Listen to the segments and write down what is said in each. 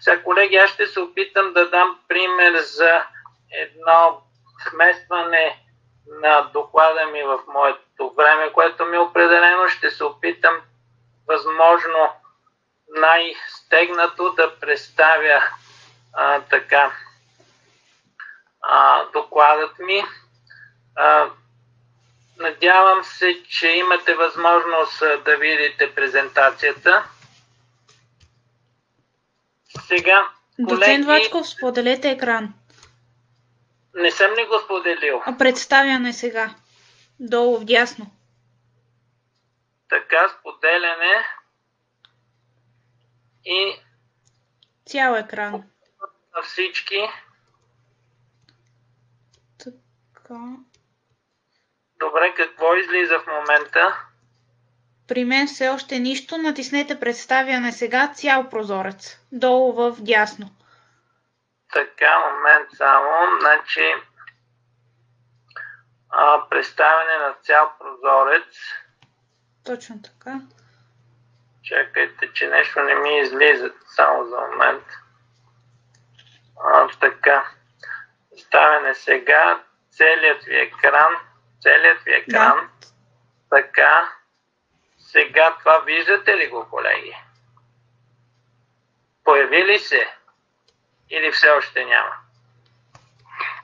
Сега, колеги, аз ще се опитам да дам пример за едно вместване на доклада ми в моето време, което ми определено ще се опитам възможно най-стегнато да представя докладът ми. Надявам се, че имате възможност да видите презентацията. Сега, колеги... Доцент Вачков, споделете екран. Не съм ли го споделил? Представяне сега. Долу вдясно. Така, споделяне и... Цял екран. На всички. Така. Добре, какво излиза в момента? При мен все още нищо. Натиснете представяне сега, цял прозорец. Долу в дясно. Така, момент само. Значи, представяне на цял прозорец. Точно така. Чакайте, че нещо не ми излиза само за момент. Така. Представяне сега. Целият ви екран. Да. Така. Сега това виждате ли го, колеги? Появи ли се? Или все още няма?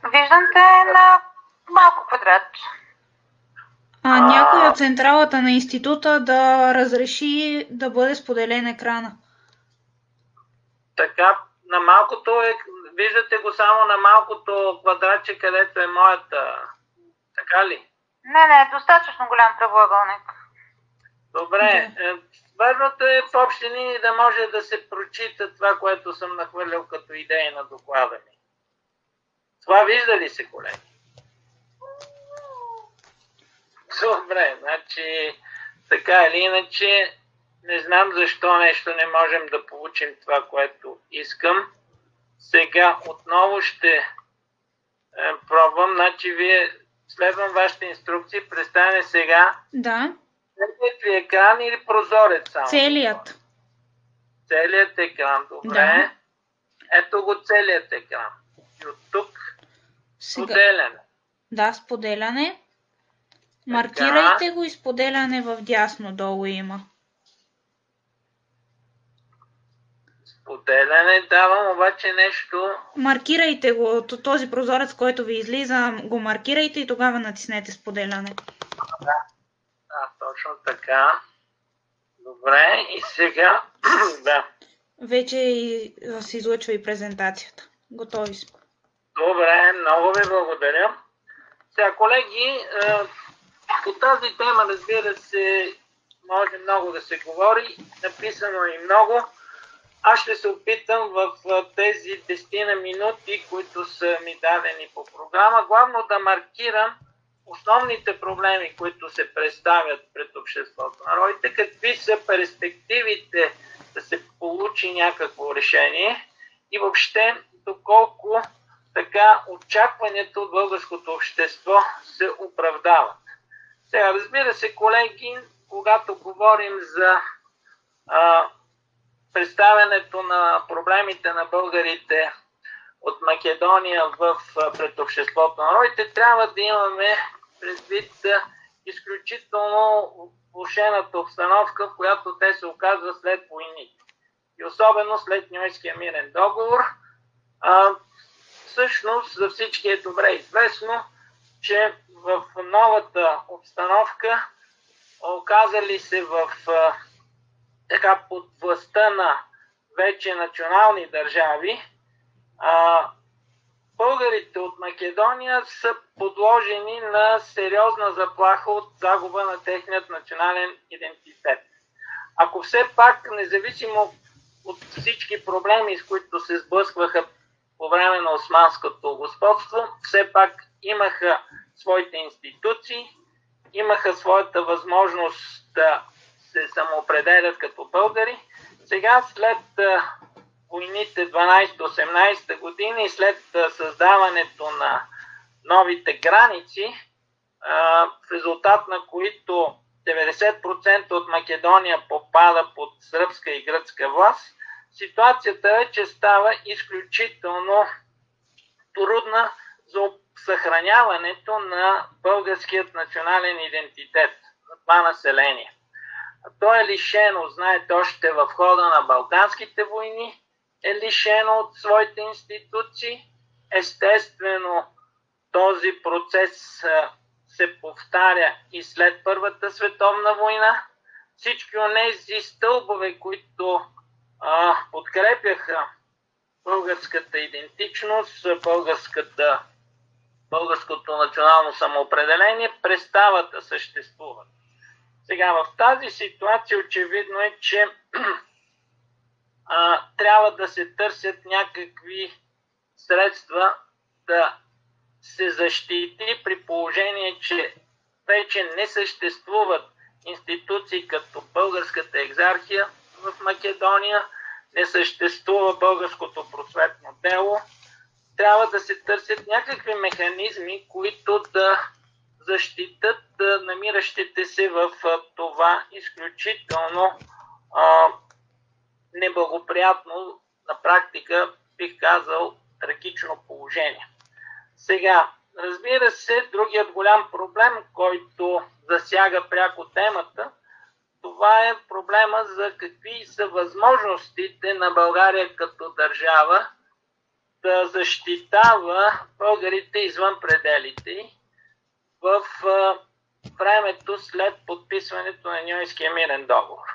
Виждам те на малко квадратче. Някой от централата на института да разреши да бъде споделен екрана. Така, на малкото виждате го само на малкото квадратче, където е моята. Така ли? Не, достатъчно голям правоъгълник. Добре. Важното е в общи линии да може да се прочита това, което съм нахвърлял като идея на доклада ми. Това вижда ли се, колеги? Добре, значи така или иначе не знам защо нещо не можем да получим това, което искам. Сега отново ще пробвам. Значи вие следвам вашите инструкции. Представяне сега. Да. Целият ви екран или прозорец само? Целият. Целият екран, добре. Да. Ето го целият екран. И от тук споделяне. Да, споделяне. Маркирайте го и споделяне в дясно долу има. Споделяне давам, обаче нещо... Маркирайте го, този прозорец, който ви излиза, го маркирайте и тогава натиснете споделяне. Да, точно така. Добре, и сега... да. Вече се излъчва и презентацията. Готови сме. Добре, много ви благодаря. Сега, колеги, по тази тема, разбира се, може много да се говори, написано и много. Аз ще се опитам в тези 10 минути, които са ми дадени по програма, главно да маркирам основните проблеми, които се представят пред обществото на народите, какви са перспективите да се получи някакво решение и въобще доколко така очакването от българското общество се оправдават. Сега, разбира се, колеги, когато говорим за представянето на проблемите на българите от Македония пред обществото на народите, трябва да имаме предвид изключително влошената обстановка, в която те се оказват след войните. И особено след Ньойския мирен договор. Всъщност за всички е добре известно, че в новата обстановка, оказали се под властта на вече национални държави, българите от Македония са подложени на сериозна заплаха от загуба на техният национален идентитет. Ако все пак, независимо от всички проблеми, с които се сблъскваха по време на османското господство, все пак имаха своите институции, имаха своята възможност да се самоопределят като българи. Сега, след войните 12-18 години и след създаването на новите граници, в резултат на които 90% от Македония попада под сръбска и гръцка власт, ситуацията е, че става изключително трудна за съхраняването на българският национален идентитет на това население. То е лишено, знаете, още в хода на Балканските войни, е лишено от своите институции. Естествено, този процес се повтаря и след Първата световна война. Всички онези стълбове, които подкрепяха българската идентичност, българското национално самоопределение, престават да съществуват. Сега в тази ситуация очевидно е, че трябва да се търсят някакви средства да се защити при положение, че вече не съществуват институции като Българската екзархия в Македония, не съществува българското просветно дело. Трябва да се търсят някакви механизми, които да защитат намиращите се в това изключително неблагоприятно, на практика бих казал, трагично положение. Сега, разбира се, другият голям проблем, който засяга пряко темата, това е проблема за какви са възможностите на България като държава да защитава българите извън пределите в времето след подписването на Ньойския мирен договор.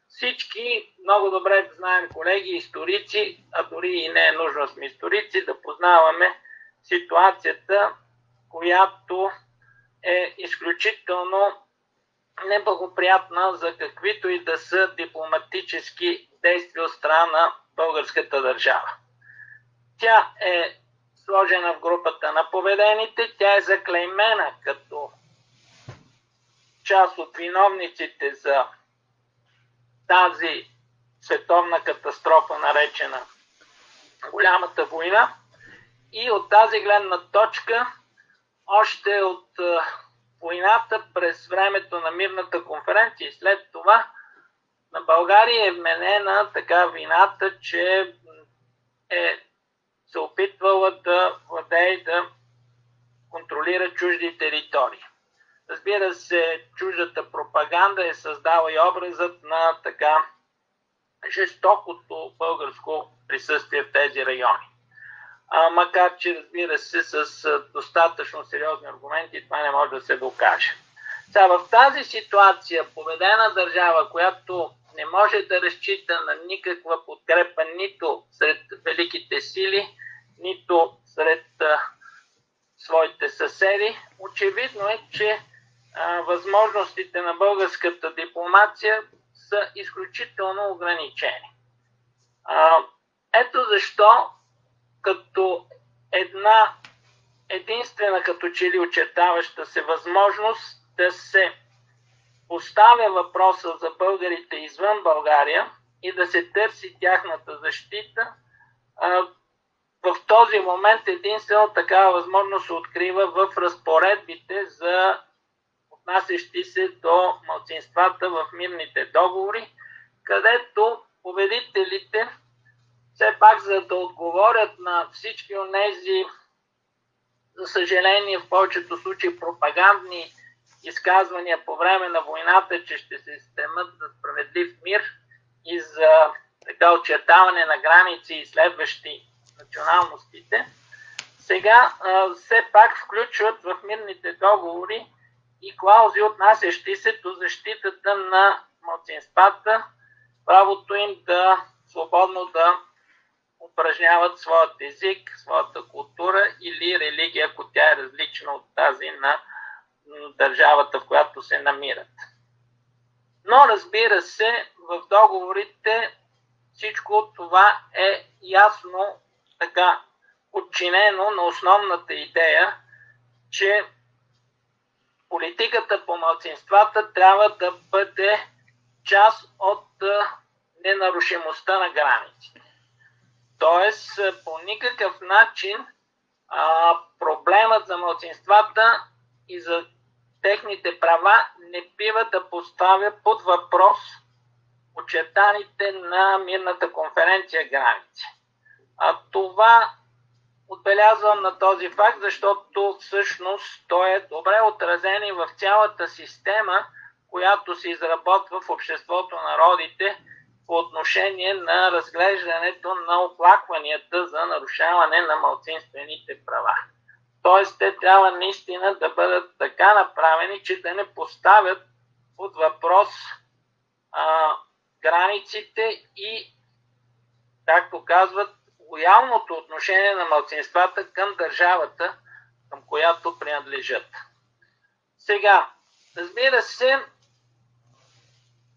Всички много добре знаем, колеги, историци, а дори и не е нужно сме историци, да познаваме ситуацията, която е изключително неблагоприятна за каквито и да са дипломатически действия от страна на българската държава. Тя е сложена в групата на победените, тя е заклеймена като част от виновниците за тази световна катастрофа, наречена Голямата война. И от тази гледна точка, още от войната през времето на мирната конференция и след това, на България е вменена така вината, че е се опитвала да владее и да контролира чужди територии. Разбира се, чуждата пропаганда е създала и образът на така жестокото българско присъствие в тези райони. Макар че, разбира се, с достатъчно сериозни аргументи това не може да се докаже. Сега, в тази ситуация победена държава, която не може да разчита на никаква подкрепа нито сред великите сили, нито сред своите съседи, очевидно е, че възможностите на българската дипломация са изключително ограничени. Ето защо като една единствена, като че ли очертаваща се възможност да се поставя въпроса за българите извън България и да се търси тяхната защита, в този момент единствено такава възможност се открива в разпоредбите за отнасящи се до малцинствата в мирните договори, където победителите все пак, за да отговорят на всички онези, за съжаление, в повечето случаи пропагандни изказвания по време на войната, че ще се стремат за справедлив мир и за така очертаване на граници и следващи националностите, сега все пак включват в мирните договори и клаузи, отнасящи се до защитата на малцинствата, правото им да свободно да упражняват своят език, своята култура или религия, ако тя е различна от тази на държавата, в която се намират. Но, разбира се, в договорите всичко това е ясно така подчинено на основната идея, че политиката по малцинствата трябва да бъде част от ненарушимостта на границите. Тоест, по никакъв начин проблемът за малцинствата и за техните права не бива да поставя под въпрос очертаните на мирната конференция граници. Това отбелязвам на този факт, защото всъщност той е добре отразен и в цялата система, която се изработва в обществото на народите по отношение на разглеждането на оплакванията за нарушаване на малцинствените права. Тоест, те трябва наистина да бъдат така направени, че да не поставят под въпрос границите и, както казват, лоялното отношение на малцинствата към държавата, към която принадлежат. Сега, разбира се,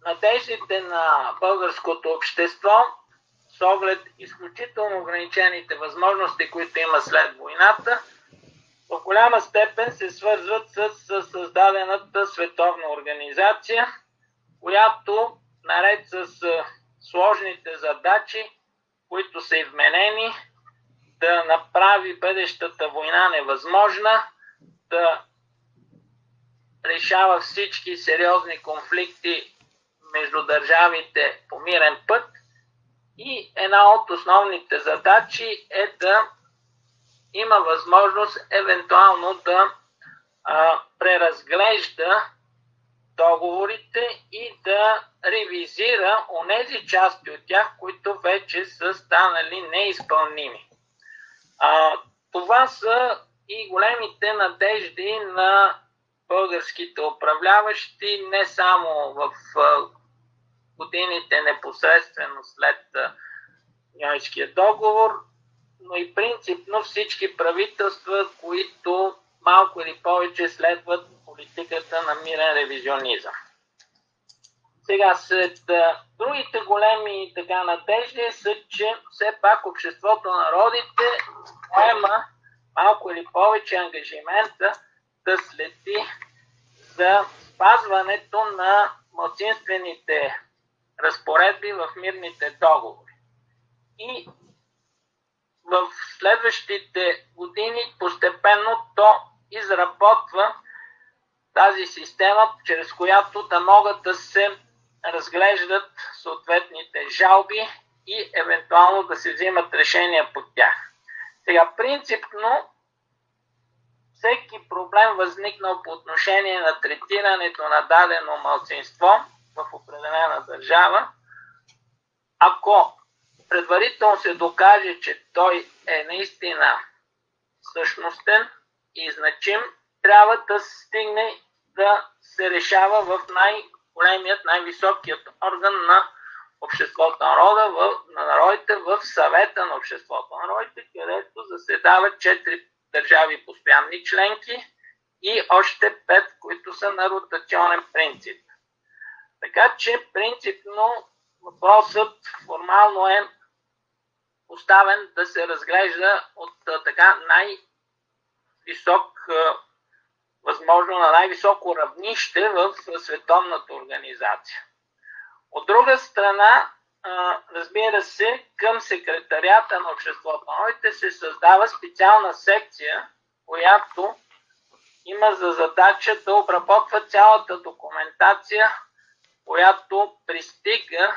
надеждите на българското общество, с оглед изключително ограничените възможности, които има след войната, в голяма степен се свързват с създадената световна организация, която наред с сложните задачи, които са и вменени, да направи бъдещата война невъзможна, да решава всички сериозни конфликти между държавите по мирен път. И една от основните задачи е да има възможност евентуално да преразглежда договорите и да ревизира онези части от тях, които вече са станали неизпълними. Това са и големите надежди на българските управляващи, не само в годините непосредствено след Ньойския договор, но и принципно всички правителства, които малко или повече следват политиката на мирен ревизионизъм. Сега, сред другите големи надежди са, че все пак обществото на народите поема малко или повече ангажимента да следи за спазването на малцинствените разпоредби в мирните договори. И в следващите години постепенно то изработва тази система, чрез която да могат да се разглеждат съответните жалби и евентуално да се взимат решения по тях. Сега, принципно, всеки проблем възникнал по отношение на третирането на дадено малцинство в определена държава, ако предварително се докаже, че той е наистина същностен и значим, трябва да стигне да се решава в най-големият, най-високият орган на обществото на народите, в съвета на обществото на народите, където заседават 4 държави постоянни членки и още 5, които са на ротационен принцип. Така че принципно въпросът формално е поставен да се разглежда от така най-висок, възможно на най-високо равнище в световната организация. От друга страна, разбира се, към секретарията на обществото на народите се създава специална секция, която има за задача да обработва цялата документация, която пристига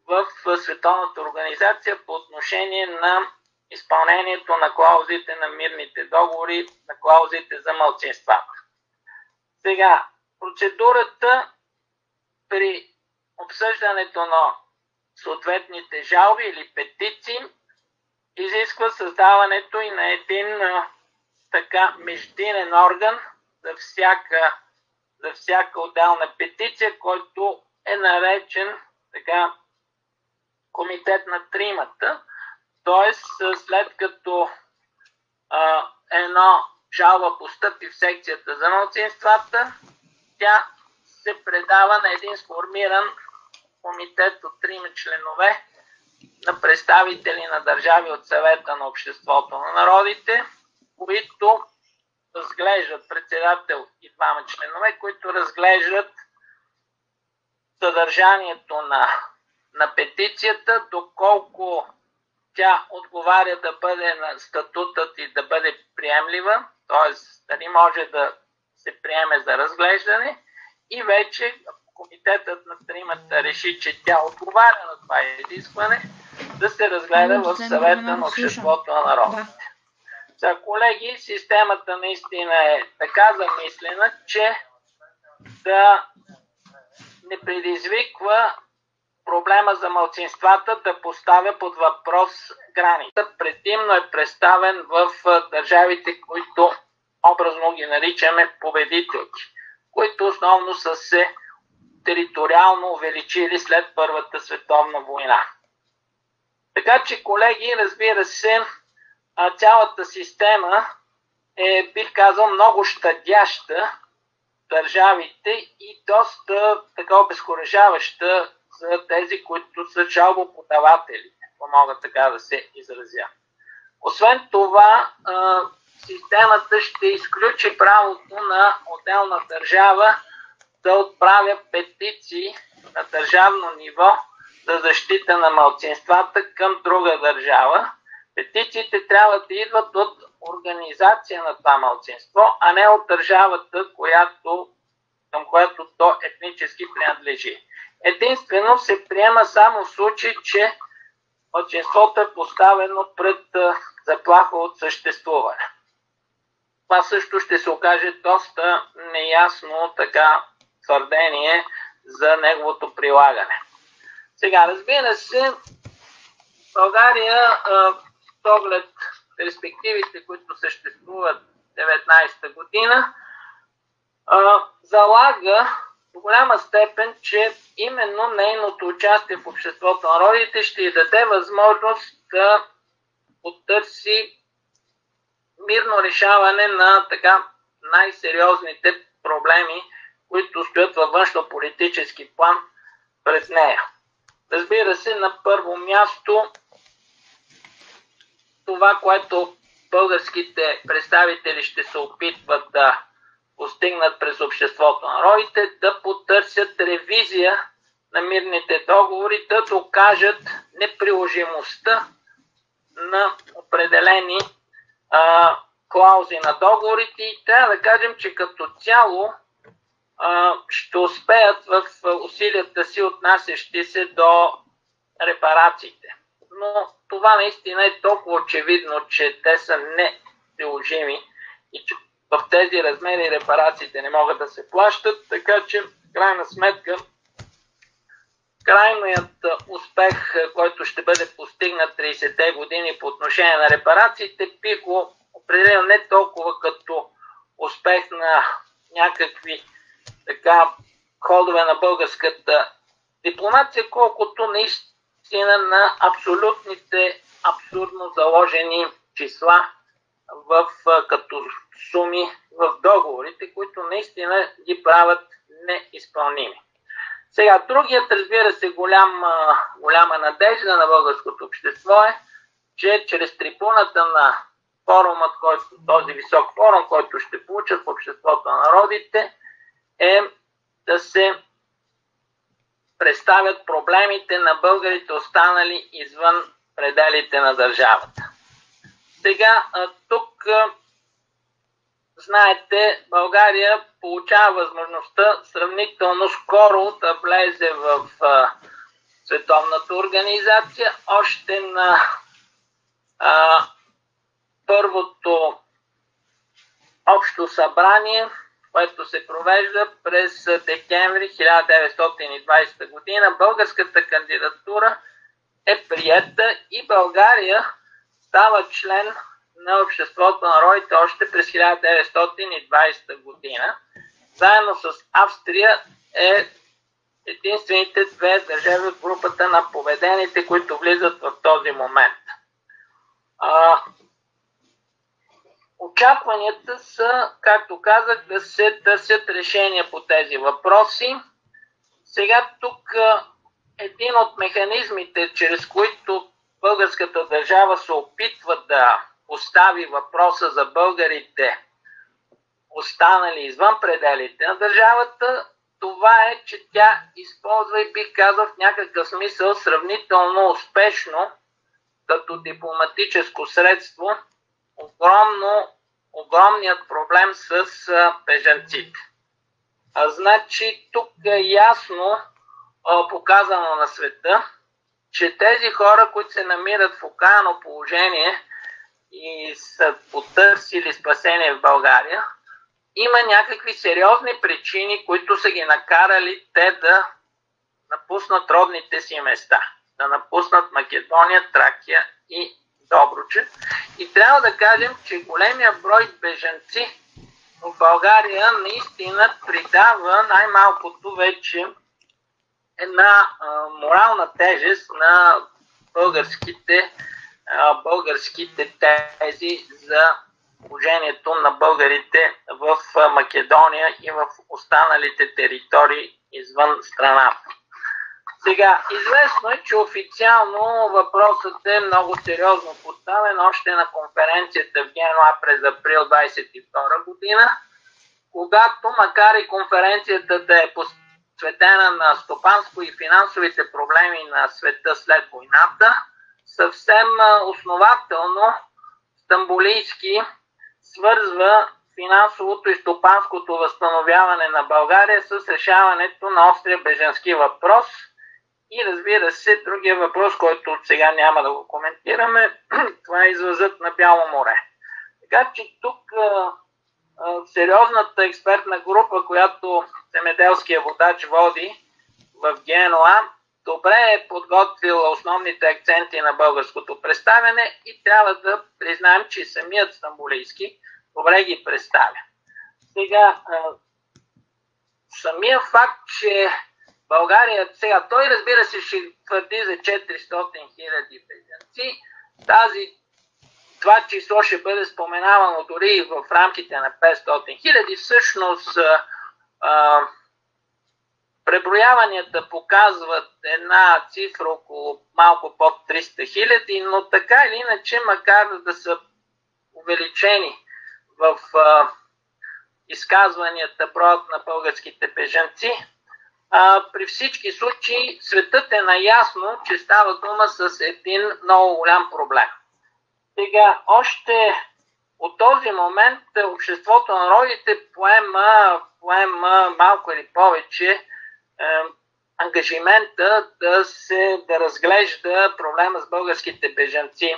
в Световната организация по отношение на изпълнението на клаузите на мирните договори, на клаузите за малцинствата. Сега, процедурата при обсъждането на съответните жалби или петиции изисква създаването и на един междинен орган за всяка отделна петиция, който е наречен комитет на тримата. Т.е. след като една жалба постъпи в секцията за малцинствата, тя се предава на един сформиран комитет от 3 членове на представители на държави от съвета на обществото на народите, които разглеждат председател и 2 членове, които разглеждат съдържанието на петицията, доколко тя отговаря да бъде на статутът и да бъде приемлива, т.е. дали може да се приеме за разглеждане, и вече комитетът на тримата реши, че тя отговаря на това изискване, да се разгледа в съвета на обществото на народа. За колеги, системата наистина е така замислена, че да не предизвиква проблема за малцинствата да поставя под въпрос граница. Предимно е представен в държавите, които образно ги наричаме победителки, които основно са се териториално увеличили след Първата световна война. Така че, колеги, разбира се, цялата система е, бих казал, много щадяща държавите и доста така обезкуражаваща за тези, които са жалбоподаватели, ако мога така да се изразя. Освен това, системата ще изключи правото на отделна държава да отправя петиции на държавно ниво за защита на малцинствата към друга държава. Петициите трябва да идват от организация на това малцинство, а не от държавата, към която то етнически принадлежи. Единствено се приема само в случай, че малцинството е поставено пред заплаха от съществуване. Това също ще се окаже доста неясно така твърдение за неговото прилагане. Сега, разбира се, България с оглед перспективите, които съществуват 19-та година, залага в голяма степен, че именно нейното участие в обществото на народите ще й даде възможност да потърси мирно решаване на така най-сериозните проблеми, които стоят във външно-политически план пред нея. Разбира се, на първо място това, което българските представители ще се опитват да постигнат през обществото на народите, да потърсят ревизия на мирните договори, да докажат неприложимостта на определени клаузи на договорите и трябва да кажем, че като цяло ще успеят в усилията си, отнасящи се до репарациите. Но това наистина е толкова очевидно, че те са неприложими и че в тези размери репарациите не могат да се плащат, така че в крайна сметка крайният успех, който ще бъде постигнат 30-те години по отношение на репарациите, би го определил не толкова като успех на някакви така ходове на българската дипломация, колкото наистина на абсолютните абсурдно заложени числа като суми в договорите, които наистина ги правят неизпълними. Сега, другият, разбира се, голяма надежда на българското общество е, че чрез трибуната на форумът, този висок форум, който ще получат в обществото на народите, е да се представят проблемите на българите, останали извън пределите на държавата. Сега, тук, знаете, България получава възможността сравнително скоро да влезе в Световната организация. Още на първото общо събрание, което се провежда през декември 1920 година, българската кандидатура е приета и България става член на Обществото на народите още през 1920 година. Заедно с Австрия е единствените две държави от групата на победените, които влизат в този момент. Очакванията са, както казах, да се търсят решения по тези въпроси. Сега тук един от механизмите, чрез които българската държава се опитва да постави въпроса за българите, останали извън пределите на държавата, това е, че тя използва и бих казал в някакъв смисъл сравнително успешно като дипломатическо средство огромният проблем с бежанците. Значи тук е ясно показано на света, че тези хора, които се намират в окаяно положение и са потърсили спасение в България, има някакви сериозни причини, които са ги накарали те да напуснат родните си места, да напуснат Македония, Тракия и Добруджа. И трябва да кажем, че големия брой бежанци в България наистина придава най-малкото вече една морална тежест на българските тези за положението на българите в Македония и в останалите територии извън страната. Сега, известно е, че официално въпросът е много сериозно поставен още на конференцията в Генуа през април 1922 година, когато, макар и конференцията да е посветена на стопанско и финансовите проблеми на света след войната, съвсем основателно Стамболийски свързва финансовото и стопанското възстановяване на България с решаването на острия бежански въпрос. И разбира се, другия въпрос, който сега няма да го коментираме, това е извъзът на Бяло море. Така че тук сериозната експертна група, която земеделския водач води в Генуа, добре е подготвила основните акценти на българското представяне и трябва да признаем, че самият Стамболийски добре ги представя. Сега, самия факт, че България, сега той разбира се ще твърди за 400 хиляди бежанци, това число ще бъде споменавано дори и в рамките на 500 хиляди. Всъщност преброяванията показват една цифра около малко под 300 хиляди, но така или иначе, макар да са увеличени в изказванията броят на българските бежанци, при всички случаи светът е наясно, че става дума с един много голям проблем. Сега, още от този момент обществото на народите поема малко или повече ангажимента да разглежда проблема с българските бежанци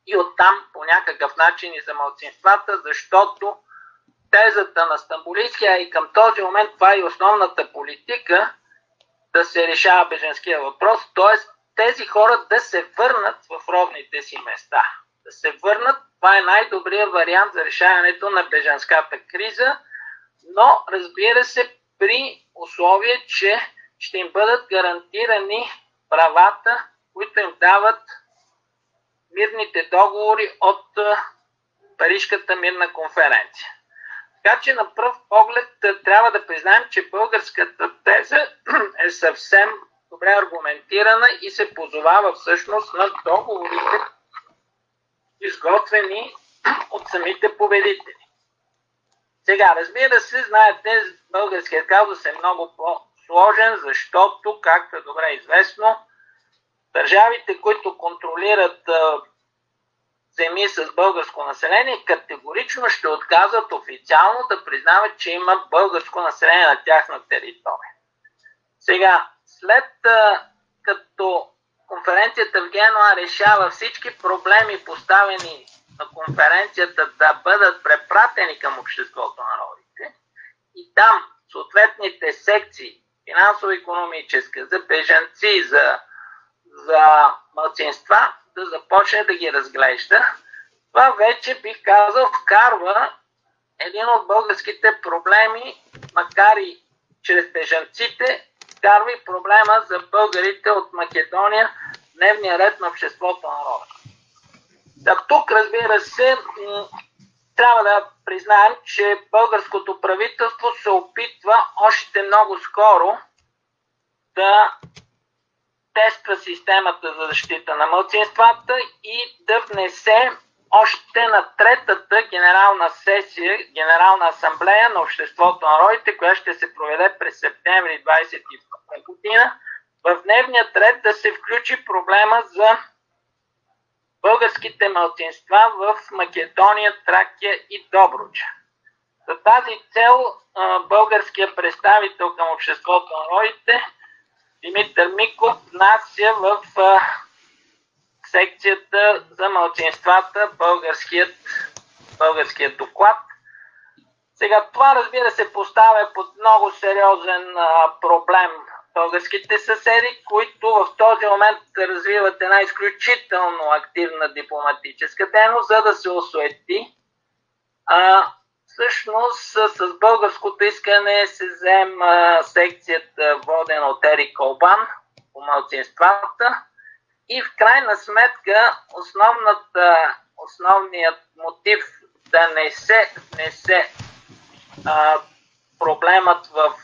и оттам по някакъв начин и за малцинствата, защото тезата на Стамболийския и към този момент това е и основната политика да се решава бежанския въпрос, т.е. тези хора да се върнат в родните си места. Да се върнат, това е най-добрият вариант за решаването на бежанската криза, но разбира се при условие, че ще им бъдат гарантирани правата, които им дават мирните договори от Парижката мирна конференция. Така че на пръв поглед трябва да признаем, че българската теза е съвсем добре аргументирана и се позовава всъщност на договорите, изготвени от самите победители. Сега, разбира се, знаете, българският казус е много по-сложен, защото, както е добре известно, държавите, които контролират земи с българско население, категорично ще отказват официално да признават, че има българско население на тяхна територия. Сега, след като конференцията в Генуа решава всички проблеми, поставени на конференцията, да бъдат препратени към обществото на народите и там съответните секции, финансово-икономическа, за бежанци, за малцинства, да започне да ги разглежда. Това вече, бих казал, вкарва един от българските проблеми, макар и чрез бежанците, вкарва и проблема за българите от Македония в дневния ред на обществото на народа. Тук, разбира се, трябва да признаем, че българското правителство се опитва още много скоро да тества системата за защита на малцинствата и да внесе още на третата генерална сесия, генерална асамблея на обществото на народите, която ще се проведе през септември 2022 година, в дневният ред да се включи проблема за българските малцинства в Македония, Тракия и Добруджа. За тази цел българският представител към обществото на народите Димитър Миков внася в секцията за малцинствата българският доклад. Сега това, разбира се, поставя под много сериозен проблем българските съседи, които в този момент развиват една изключително активна дипломатическа дейност, за да се осуети. Всъщност с българското искане се взема секцията, водена от Ерик Колбан по малцинствата, и в крайна сметка основният мотив да не се внесе проблемът в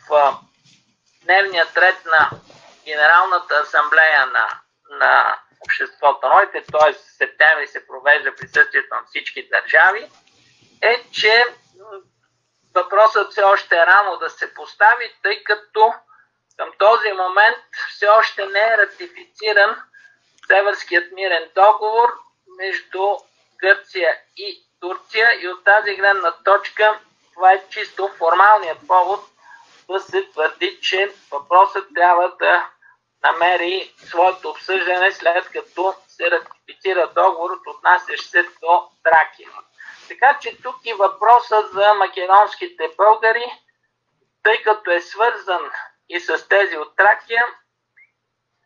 дневният ред на Генералната асамблея на обществото на народите, т.е. в септември се провежда присъствието на всички държави, е, че въпросът все още е рано да се постави, тъй като към този момент все още не е ратифициран Севърският мирен договор между Гърция и Турция, и от тази гледна точка това е чисто формалният повод да се твърди, че въпросът трябва да намери своето обсъждане, след като се ратифицира договорът, отнасящ се до Тракия. Така че тук и въпросът за македонските българи, тъй като е свързан и с тези от Тракия,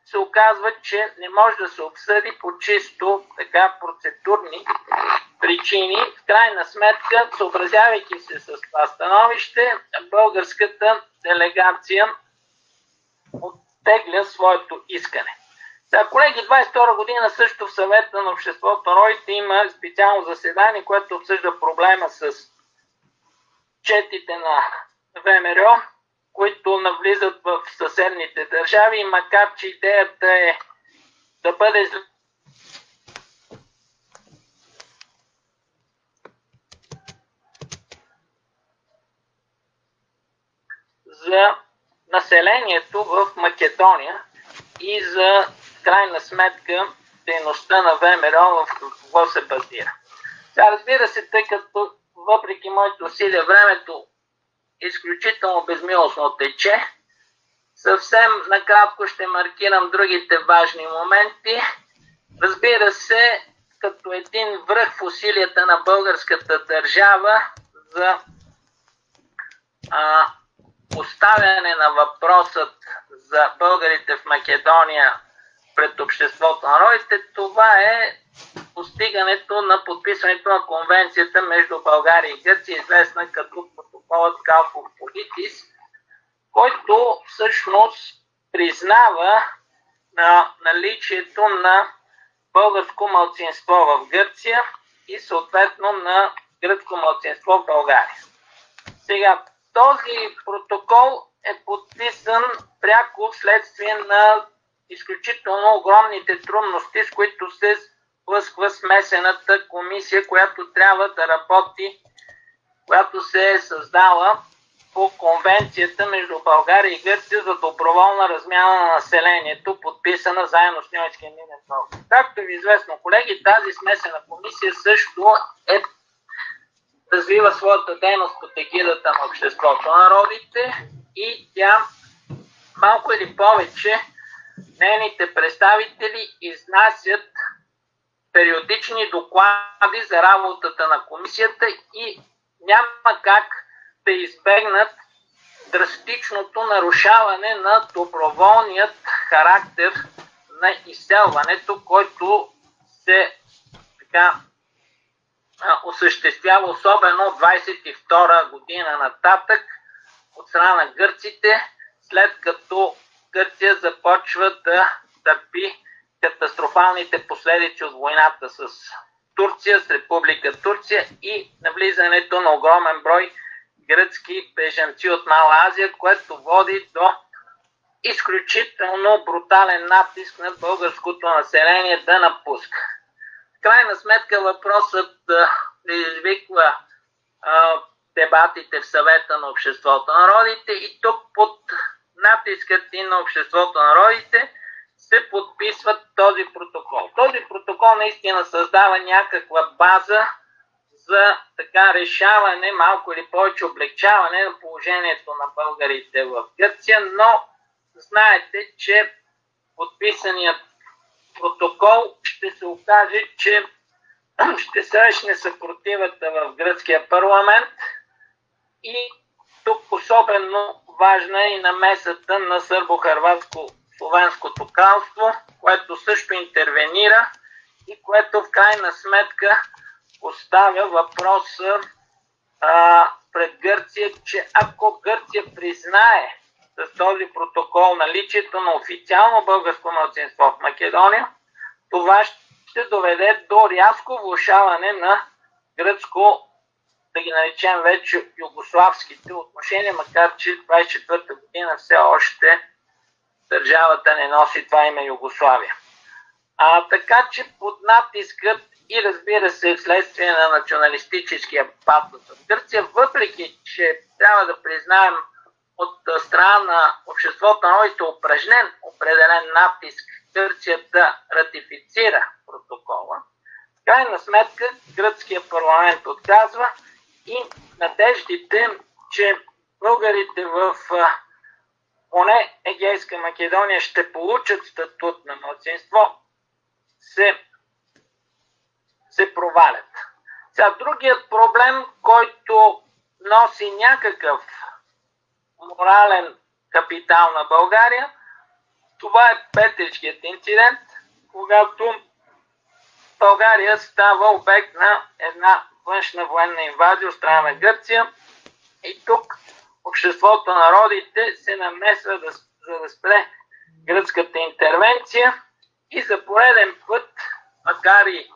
се оказва, че не може да се обсъди по чисто така процедурни причини. В крайна сметка, съобразявайки се с това становище, българската делегация оттегля своето искане. Сега, колеги, 22 година също в съвета на обществото на народите има специално заседание, което обсъжда проблема с четите на ВМРО, които навлизат в съседните държави, макар че идеята е да бъде за населението в Македония и за крайна сметка дейността на ВМРО в какво се базира. Сега, разбира се, тъй като въпреки моите усилия времето изключително безмилостно тече, съвсем накратко ще маркирам другите важни моменти. Разбира се, като един връх в усилията на българската държава за поставяне на въпросът за българите в Македония пред обществото на народите, това е постигането на подписването на конвенцията между България и Гърция, известна като протоколът Калфов-Политис, който всъщност признава наличието на българско малцинство в Гърция и съответно на гръцко малцинство в България. Сега, този протокол е подписан пряко вследствие на изключително огромните трудности, с които се сблъсква смесената комисия, която трябва да работи, която се е създала по конвенцията между България и Гърция за доброволна размяна на населението, подписана заедно с Ньойския мирен договор. Както ви известно, колеги, тази смесена комисия също развива своята дейност под егидата на обществото на народите и тя малко или повече нейните представители изнасят периодични доклади за работата на комисията и няма как да избегнат драстичното нарушаване на доброволният характер на изселването, който се осъществява особено от 22 година нататък от страна на гърците, след като Гърция започва да търпи катастрофалните последици от войната с Турция, с Република Турция и навлизането на огромен брой гръцки бежанци от Мала Азия, което води до изключително брутален натиск на българското население да напуска. В крайна сметка въпросът предизвиква дебатите в съвета на обществото на народите и тук под натискът и на обществото на народите се подписват този протокол. Този протокол наистина създава някаква база за така решаване, малко или повече облегчаване на положението на българите в Гърция, но знаете, че подписаният протокол ще се окаже, че ще срещне съпротивата в гръцкия парламент и тук особено важна е и намесата на Сърбо-хърватско-словенското кралство, което също интервенира и което в крайна сметка поставя въпроса пред Гърция, че ако Гърция признае с този протокол наличието на официално българско малцинство в Македония, това ще доведе до рязко влошаване на гръцко, да ги наречем вече югославските отношения, макар че 24-та година все още държавата не носи това име Югославия. Така че под натискът и разбира се вследствие на националистическия патос в Гърция, въпреки че трябва да признаем от страна на обществото на народите упражнен определен натиск Гърция да ратифицира протокола, в крайна сметка гръцкият парламент отказва и надеждите, че българите в поне Егейска Македония ще получат статут на малцинство, се провалят. Сега, другият проблем, който носи някакъв морален капитал на България, това е Петричкият инцидент, когато България става обект на една външна военна инвазия от страна на Гърция и тук обществото на народите се намесва за да спре гръцката интервенция и за пореден път, макар и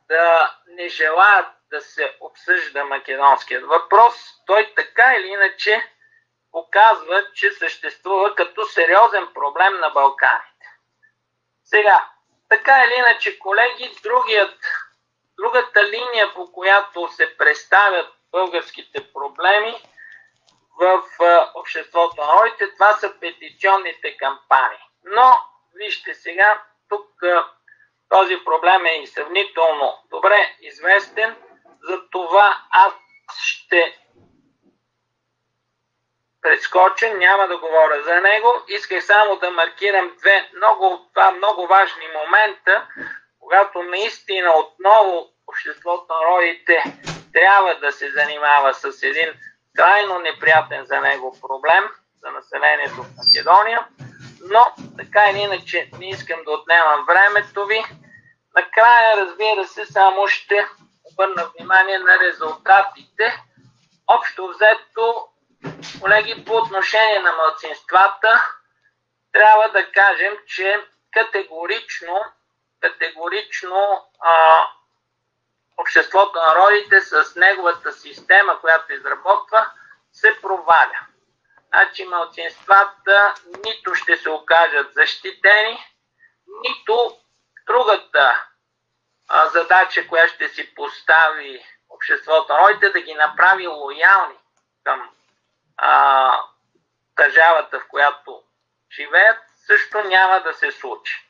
да не желаят да се обсъжда македонският въпрос, той така или иначе показва, че съществува като сериозен проблем на Балканите. Сега, така или иначе, колеги, другата линия, по която се представят българските проблеми в обществото на народите, това са петиционните кампании. Но, вижте сега, тук този проблем е и сравнително добре известен, затова аз ще прескоча, няма да говоря за него. Исках само да маркирам два много важни момента, когато наистина отново обществото на народите трябва да се занимава с един крайно неприятен за него проблем, за населението в Македония, но така или иначе не искам да отнемам времето ви. Накрая, разбира се, само ще обърна внимание на резултатите. Общо взето, колеги, по отношение на малцинствата, трябва да кажем, че категорично обществото на народите с неговата система, която изработва, се проваля. Значи малцинствата нито ще се окажат защитени, нито другата задача, която ще си постави обществото на народите, да ги направи лоялни към държавата, в която живеят, също няма да се случи.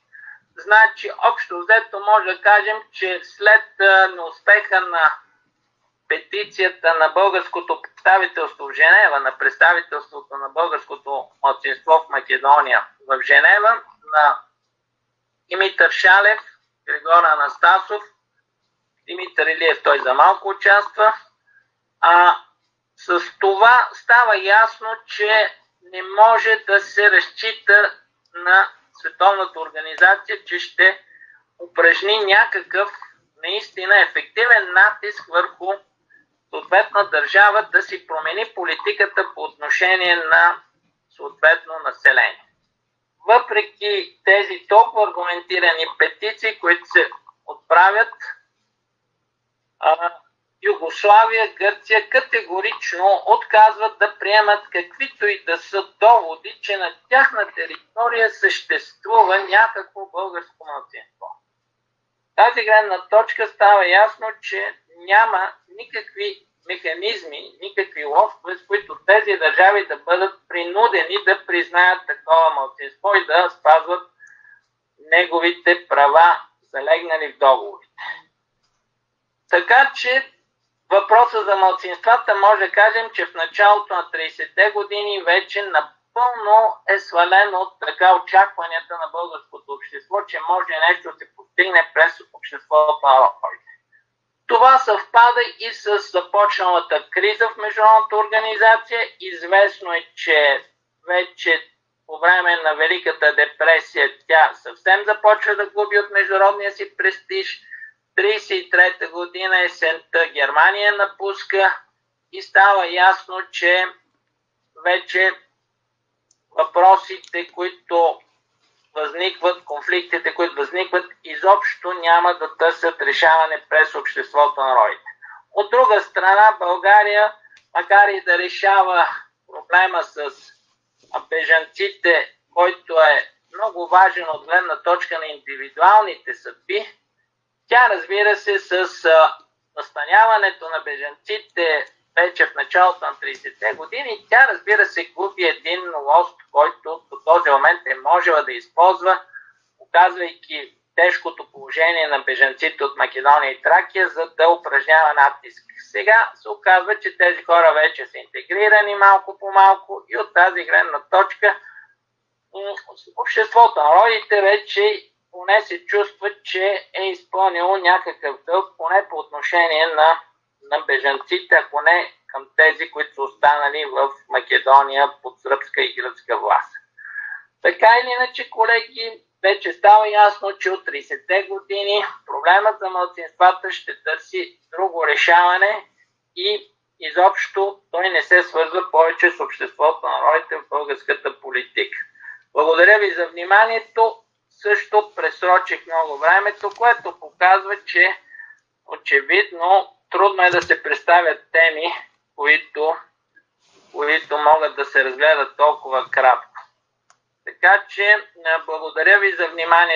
Значи, общо взето може да кажем, че след неуспеха на петицията на българското представителство в Женева, на представителството на българското малцинство в Македония в Женева, на Димитър Шалев, Григор Анастасов, Димитър Илиев, той за малко участва, с това става ясно, че не може да се разчита на Световната организация, че ще упражни някакъв наистина ефективен натиск върху съответна държава да си промени политиката по отношение на съответно население. Въпреки тези толкова аргументирани петиции, които се отправят, Югославия, Гърция категорично отказват да приемат каквито и да са доводи, че на тяхна територия съществува някакво българско малцинство. Тази гледна точка става ясно, че няма никакви механизми, никакви лостове, с които тези държави да бъдат принудени да признаят такова малцинство и да спазват неговите права, залегнали в договорите. Така че въпроса за малцинствата може да кажем, че в началото на 30-те години вече напълно е свалено от така очакванията на българското общество, че може нещо да се постигне през обществото на родите. Това съвпада и с започналата криза в международната организация. Известно е, че вече по време на Великата депресия тя съвсем започва да губи от международния си престиж. 1933 година есента Германия напуска и става ясно, че вече въпросите, които възникват, конфликтите, които възникват, изобщо няма да търсят решаване през обществото на родите. От друга страна, България, макар и да решава проблема с бежанците, който е много важен от гледна точка на индивидуалните съдби, тя, разбира се, с настаняването на бежанците вече в началото на 30-те години, тя, разбира се, губи един лост, който до този момент е можела да използва, оказвайки тежкото положение на бежанците от Македония и Тракия, за да упражнява натиск. Сега се оказва, че тези хора вече са интегрирани малко по малко и от тази гледна точка обществото на родите вече поне се чувства, че е изпълнило някакъв дълг, поне по отношение на бежанците, ако не към тези, които са останали в Македония под сръбска и гръцка власт. Така или иначе, колеги, вече става ясно, че от 30-те години проблемът за малцинствата ще търси друго решаване и изобщо той не се свързва повече с обществото на родите в българската политика. Благодаря ви за вниманието. Също пресрочих много времето, което показва, че очевидно трудно е да се представят теми, които могат да се разгледат толкова кратко. Така че благодаря ви за вниманието.